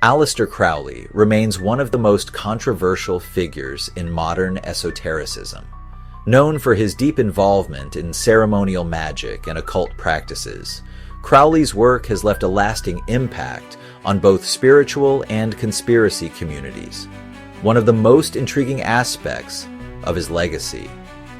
Aleister Crowley remains one of the most controversial figures in modern esotericism. Known for his deep involvement in ceremonial magic and occult practices, Crowley's work has left a lasting impact on both spiritual and conspiracy communities. One of the most intriguing aspects of his legacy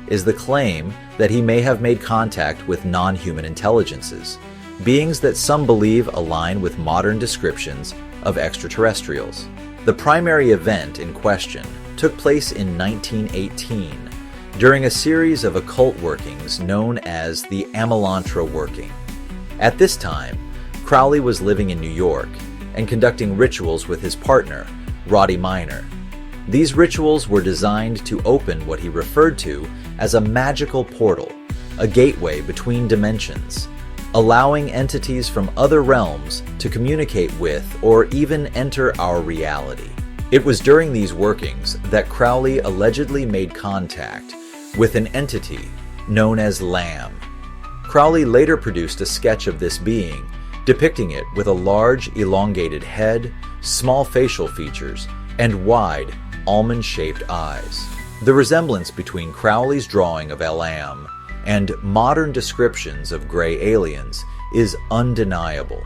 is the claim that he may have made contact with non-human intelligences, beings that some believe align with modern descriptions of extraterrestrials. The primary event in question took place in 1918 during a series of occult workings known as the Amalantrah Working. At this time, Crowley was living in New York and conducting rituals with his partner, Roddy Minor. These rituals were designed to open what he referred to as a magical portal, a gateway between dimensions, allowing entities from other realms to communicate with or even enter our reality. It was during these workings that Crowley allegedly made contact with an entity known as Lamb. Crowley later produced a sketch of this being, depicting it with a large, elongated head, small facial features, and wide, almond-shaped eyes. The resemblance between Crowley's drawing of Lamb and modern descriptions of gray aliens is undeniable.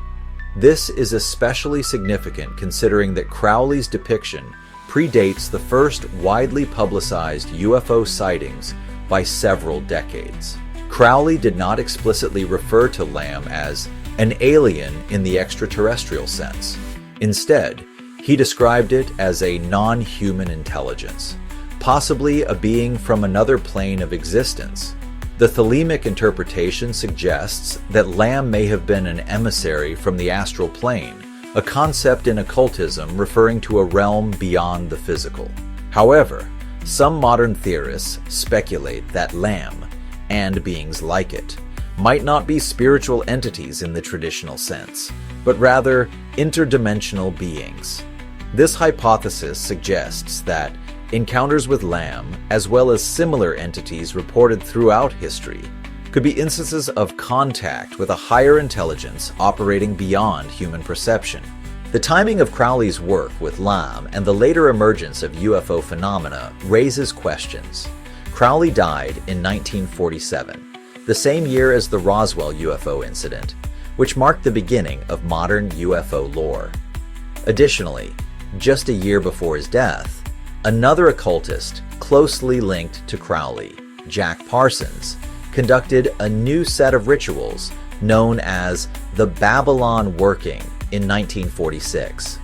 This is especially significant considering that Crowley's depiction predates the first widely publicized UFO sightings by several decades. Crowley did not explicitly refer to Lamb as an alien in the extraterrestrial sense. Instead, he described it as a non-human intelligence, possibly a being from another plane of existence. The thelemic interpretation suggests that Lamb may have been an emissary from the astral plane, a concept in occultism referring to a realm beyond the physical. However, some modern theorists speculate that Lamb, and beings like it, might not be spiritual entities in the traditional sense, but rather interdimensional beings. This hypothesis suggests that encounters with Lamb, as well as similar entities reported throughout history, could be instances of contact with a higher intelligence operating beyond human perception. The timing of Crowley's work with Lamb and the later emergence of UFO phenomena raises questions. Crowley died in 1947, the same year as the Roswell UFO incident, which marked the beginning of modern UFO lore. Additionally, just a year before his death, another occultist closely linked to Crowley, Jack Parsons, conducted a new set of rituals known as the Babalon Working in 1946.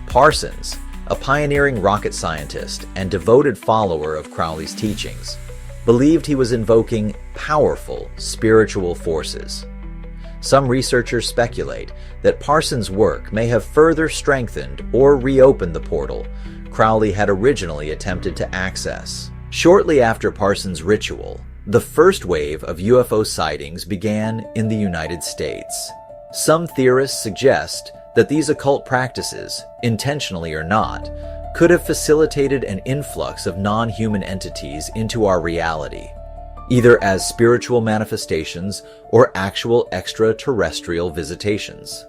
Parsons, a pioneering rocket scientist and devoted follower of Crowley's teachings, believed he was invoking powerful spiritual forces. Some researchers speculate that Parsons' work may have further strengthened or reopened the portal Crowley had originally attempted to access. Shortly after Parsons' ritual, the first wave of UFO sightings began in the United States. Some theorists suggest that these occult practices, intentionally or not, could have facilitated an influx of non-human entities into our reality, either as spiritual manifestations or actual extraterrestrial visitations.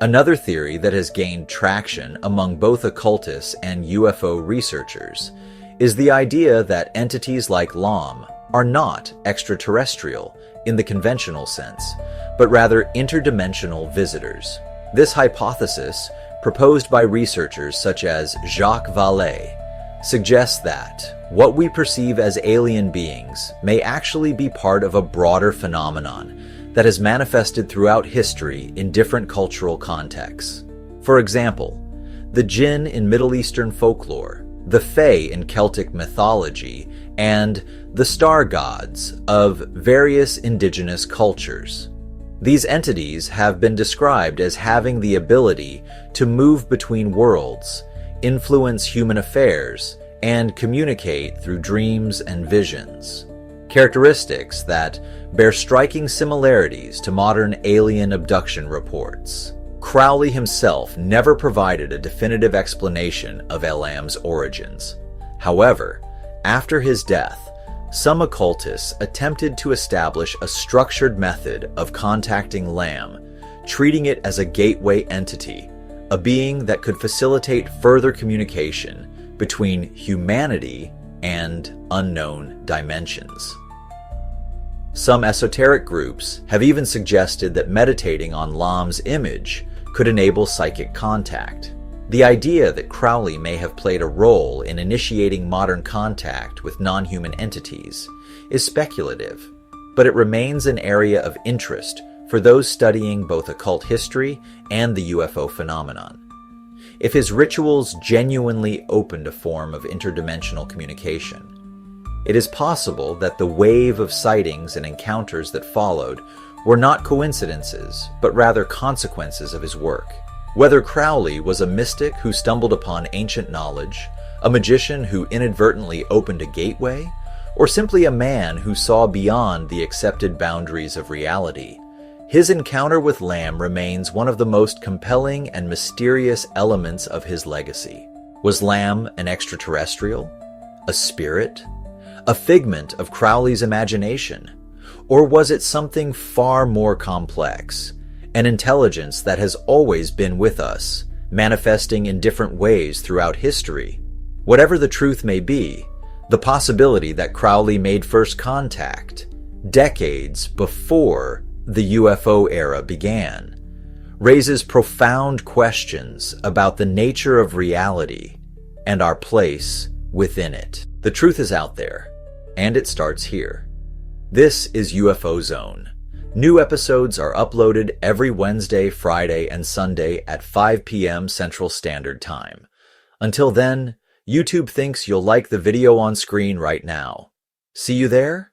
Another theory that has gained traction among both occultists and UFO researchers is the idea that entities like Lamb are not extraterrestrial in the conventional sense, but rather interdimensional visitors. This hypothesis, proposed by researchers such as Jacques Vallée, suggests that what we perceive as alien beings may actually be part of a broader phenomenon that has manifested throughout history in different cultural contexts. For example, the jinn in Middle Eastern folklore, the fae in Celtic mythology, and the star gods of various indigenous cultures. These entities have been described as having the ability to move between worlds, influence human affairs, and communicate through dreams and visions. Characteristics that bear striking similarities to modern alien abduction reports. Crowley himself never provided a definitive explanation of Lamb's origins. However, after his death, some occultists attempted to establish a structured method of contacting Lamb treating it as a gateway entity, a being that could facilitate further communication between humanity and unknown dimensions. Some esoteric groups have even suggested that meditating on Lam's image could enable psychic contact. The idea that Crowley may have played a role in initiating modern contact with non-human entities is speculative, but it remains an area of interest for those studying both occult history and the UFO phenomenon. If his rituals genuinely opened a form of interdimensional communication, it is possible that the wave of sightings and encounters that followed were not coincidences, but rather consequences of his work. Whether Crowley was a mystic who stumbled upon ancient knowledge, a magician who inadvertently opened a gateway, or simply a man who saw beyond the accepted boundaries of reality, his encounter with Lam remains one of the most compelling and mysterious elements of his legacy. Was Lam an extraterrestrial? A spirit? A figment of Crowley's imagination? Or was it something far more complex? An intelligence that has always been with us, manifesting in different ways throughout history? Whatever the truth may be, the possibility that Crowley made first contact, decades before the UFO era began, raises profound questions about the nature of reality and our place within it. The truth is out there, and it starts here. This is UFO Zone. New episodes are uploaded every Wednesday, Friday, and Sunday at 5 p.m. Central Standard Time. Until then, YouTube thinks you'll like the video on screen right now. See you there?